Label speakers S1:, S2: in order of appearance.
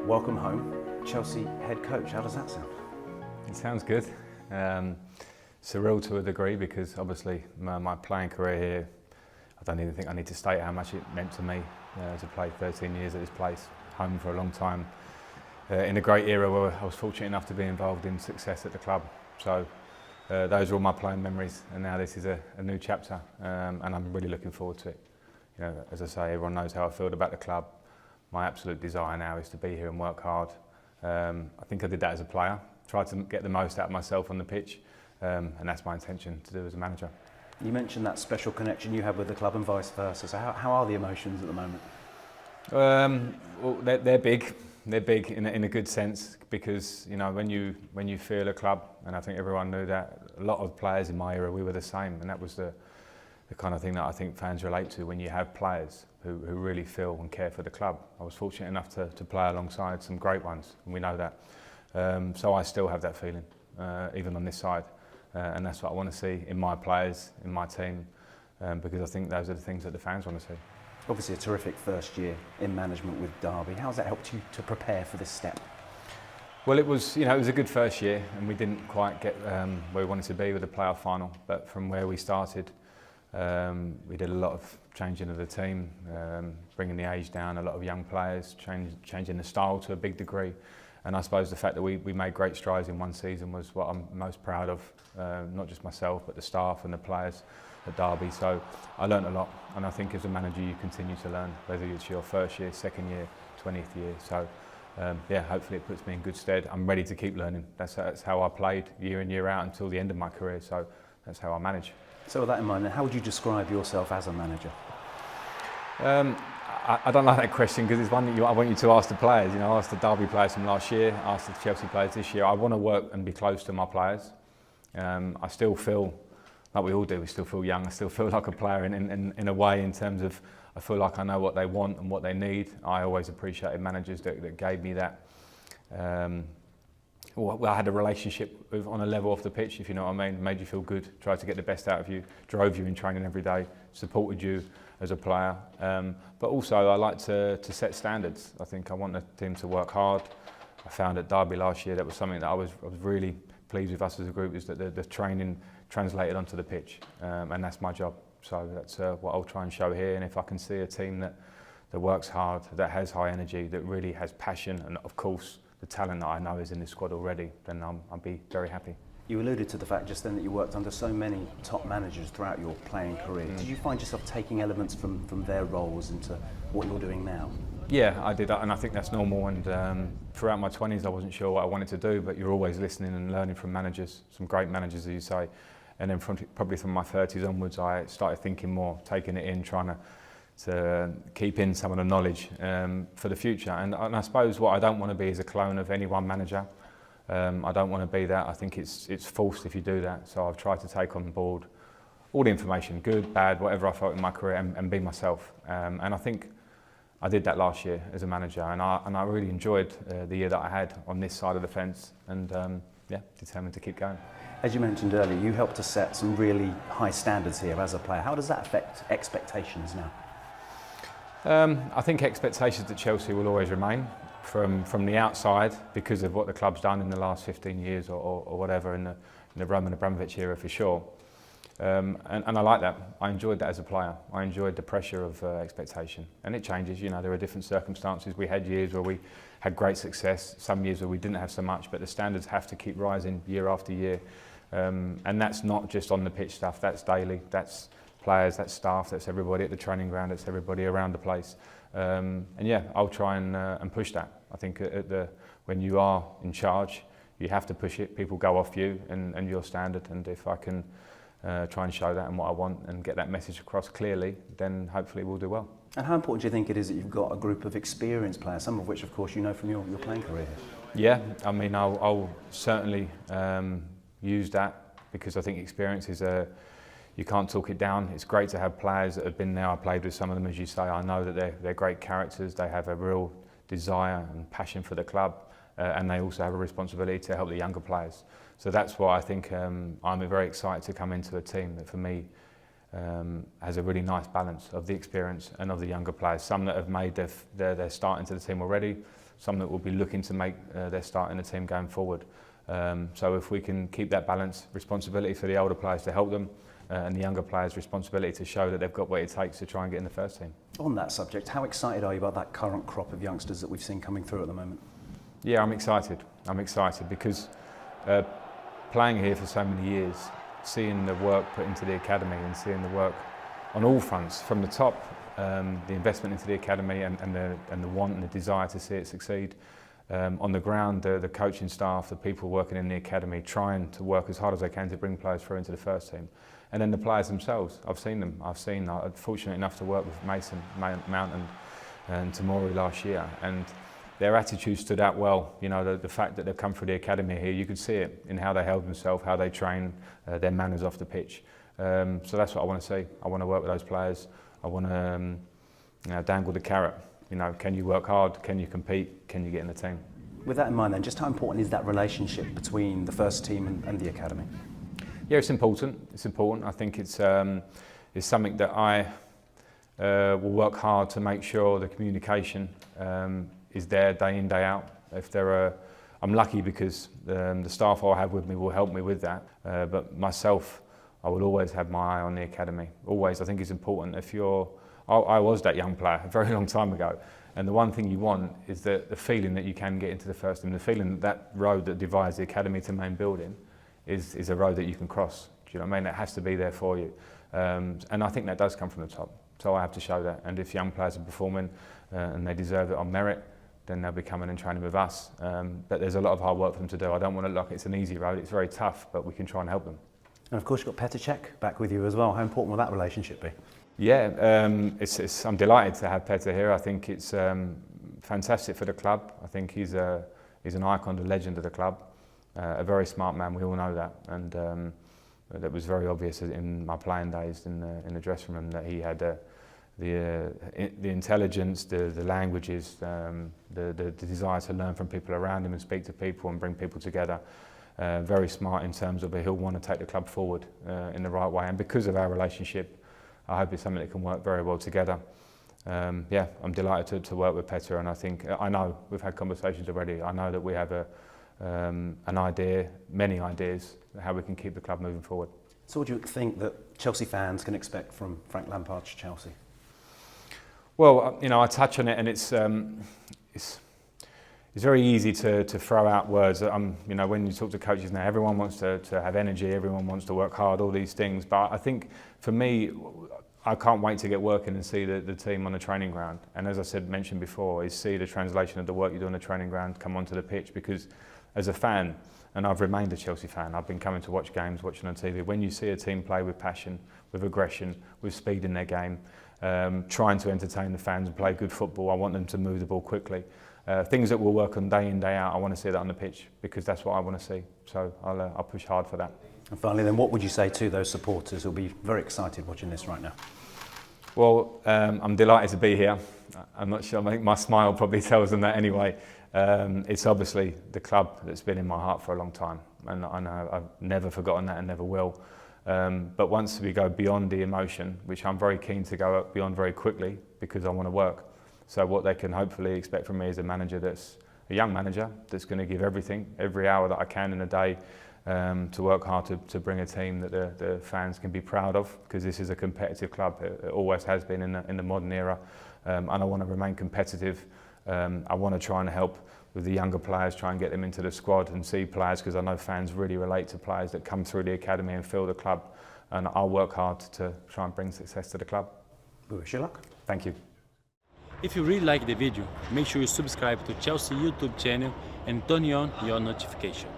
S1: welcome home, Chelsea head coach. How does that sound?
S2: It sounds good. Surreal to a degree because obviously my playing career here, I don't even think I need to state how much it meant to me to play 13 years at this place, home for a long time, in a great era where I was fortunate enough to be involved in success at the club. So those are all my playing memories, and now this is a new chapter, and I'm really looking forward to it. You know, as I say, everyone knows how I feel about the club. My absolute desire now is to be here and work hard. I think I did that as a player, tried to get the most out of myself on the pitch, and that's my intention to do as a manager.
S1: You mentioned that special connection you have with the club and vice versa. So how are the emotions at the moment?
S2: Well, they're big. They're big in a good sense because you know when you feel a club, and I think everyone knew that. A lot of players in my era, we were the same, and that was the kind of thing that I think fans relate to when you have players who really feel and care for the club. I was fortunate enough to play alongside some great ones, and we know that. So I still have that feeling, even on this side, and that's what I want to see in my players, in my team, because I think those are the things that the fans want to see.
S1: Obviously a terrific first year in management with Derby. How's that helped you to prepare for this step?
S2: Well, it was a good first year, and we didn't quite get where we wanted to be with the playoff final. But from where we started, we did a lot of changing of the team, bringing the age down, a lot of young players, changing the style to a big degree. And I suppose the fact that we made great strides in one season was what I'm most proud of, not just myself, but the staff and the players at Derby. So I learned a lot, and I think as a manager you continue to learn, whether it's your first year, second year, 20th year. So yeah, hopefully it puts me in good stead. I'm ready to keep learning. That's how I played year in, year out until the end of my career. So that's how I manage.
S1: So with that in mind, how would you describe yourself as a manager?
S2: I don't like that question because it's one that I want you to ask the players. You know, I asked the Derby players from last year, I asked the Chelsea players this year. I want to work and be close to my players. I still feel, like we all do, we still feel young. I still feel like a player in a way, in terms of I feel like I know what they want and what they need. I always appreciated managers that gave me that. Well, I had a relationship with, on a level off the pitch, if you know what I mean, made you feel good, tried to get the best out of you, drove you in training every day, supported you as a player. But also I like to set standards. I think I want the team to work hard. I found at Derby last year that was something that I was really pleased with us as a group, is that the training translated onto the pitch, and that's my job. So that's what I'll try and show here, and if I can see a team that works hard, that has high energy, that really has passion, and of course the talent that I know is in this squad already, then I'll be very happy. You
S1: alluded to the fact just then that you worked under so many top managers throughout your playing career. Did you find yourself taking elements from their roles into what you're doing now?
S2: Yeah, I did, and I think that's normal. And throughout my 20s, I wasn't sure what I wanted to do, but you're always listening and learning from managers, some great managers, as you say. And then probably from my 30s onwards, I started thinking more, taking it in, trying to keep in some of the knowledge for the future. And I suppose what I don't want to be is a clone of any one manager. I don't want to be that. I think it's false if you do that. So I've tried to take on board all the information, good, bad, whatever I felt in my career, and be myself. And I think I did that last year as a manager, and I really enjoyed the year that I had on this side of the fence, and yeah, determined to keep going.
S1: As you mentioned earlier, you helped to set some really high standards here as a player. How does that affect expectations now?
S2: I think expectations at Chelsea will always remain from the outside because of what the club's done in the last 15 years or whatever in the Roman Abramovich era, for sure. And I like that. I enjoyed that as a player. I enjoyed the pressure of expectation, and it changes. You know, there are different circumstances. We had years where we had great success, some years where we didn't have so much, but the standards have to keep rising year after year. And that's not just on the pitch stuff, that's daily, that's players, that's staff, that's everybody at the training ground, that's everybody around the place. And yeah, I'll try and push that. I think when you are in charge, you have to push it. People go off you and your standard, and if I can try and show that and what I want and get that message across clearly, then hopefully we'll do well.
S1: And how important do you think it is that you've got a group of experienced players, some of which of course you know from your playing career?
S2: Yeah, I mean I'll certainly use that, because I think experience is you can't talk it down. It's great to have players that have been there. I played with some of them, as you say. I know that they're great characters. They have a real desire and passion for the club, and they also have a responsibility to help the younger players. So that's why I think I'm very excited to come into a team that, for me, has a really nice balance of the experience and of the younger players. Some that have made their start into the team already, some that will be looking to make their start in the team going forward. So if we can keep that balance, responsibility for the older players to help them, and the younger players' responsibility to show that they've got what it takes to try and get in the first team.
S1: On that subject, how excited are you about that current crop of youngsters that we've seen coming through at the moment?
S2: Yeah, I'm excited. I'm excited because playing here for so many years, seeing the work put into the academy and seeing the work on all fronts, from the top, the investment into the academy and the want and the desire to see it succeed. On the ground, the coaching staff, the people working in the academy, trying to work as hard as they can to bring players through into the first team. And then the players themselves, I've seen them. I'm fortunate enough to work with Mason Mount and Tamori last year, and their attitude stood out well. You know, the fact that they've come through the academy here, you could see it in how they held themselves, how they train, their manners off the pitch. So that's what I want to see. I want to work with those players. I want to dangle the carrot. You know, can you work hard? Can you compete? Can you get in the team?
S1: With that in mind then, just how important is that relationship between the first team and the academy?
S2: Yeah, it's important. It's important. I think it's something that I will work hard to make sure the communication is there day in, day out. I'm lucky because the staff I have with me will help me with that. But myself, I will always have my eye on the academy. Always. I think it's important. I was that young player a very long time ago, and the one thing you want is the feeling that you can get into the first team, the feeling that road that divides the academy to main building is a road that you can cross. Do you know what I mean? It has to be there for you. And I think that does come from the top. So I have to show that. And if young players are performing and they deserve it on merit, then they'll be coming and training with us. But there's a lot of hard work for them to do. I don't want to look like it's an easy road. It's very tough, but we can try and help them.
S1: And of course you've got Petr Cech back with you as well. How important will that relationship be?
S2: Yeah, I'm delighted to have Petr here. I think it's fantastic for the club. I think he's an icon, a legend of the club. A very smart man, we all know that, and that was very obvious in my playing days in the dressing room, that he had the intelligence, the languages, the desire to learn from people around him and speak to people and bring people together. Very smart in terms of he'll want to take the club forward in the right way, and because of our relationship, I hope it's something that can work very well together. Yeah, I'm delighted to work with Petr, and I know we've had conversations already. I know that we have an idea, many ideas, how we can keep the club moving forward.
S1: So what do you think that Chelsea fans can expect from Frank Lampard's Chelsea?
S2: Well, you know, I touch on it, and it's very easy to throw out words. You know, when you talk to coaches now, everyone wants to have energy, everyone wants to work hard, all these things. But I think for me, I can't wait to get working and see the team on the training ground. And as I mentioned before, is see the translation of the work you do on the training ground come onto the pitch. Because as a fan, and I've remained a Chelsea fan, I've been coming to watch games, watching on TV. When you see a team play with passion, with aggression, with speed in their game, trying to entertain the fans and play good football, I want them to move the ball quickly. Things that we'll work on day in, day out, I want to see that on the pitch, because that's what I want to see. So I'll push hard for that.
S1: And finally then, what would you say to those supporters who'll be very excited watching this right now?
S2: Well, I'm delighted to be here. I'm not sure, I think my smile probably tells them that anyway. It's obviously the club that's been in my heart for a long time, and I know I've never forgotten that and never will. But once we go beyond the emotion, which I'm very keen to go beyond very quickly because I want to work. So what they can hopefully expect from me is a manager that's a young manager that's going to give everything, every hour that I can in a day, to work hard to bring a team that the fans can be proud of, because this is a competitive club. It always has been in the modern era, and I want to remain competitive. I want to try and help with the younger players, try and get them into the squad and see players, because I know fans really relate to players that come through the academy and feel the club, and I'll work hard to try and bring success to the club.
S1: We wish you luck.
S2: Thank you.
S3: If you really like the video, make sure you subscribe to Chelsea YouTube channel and turn on your notification.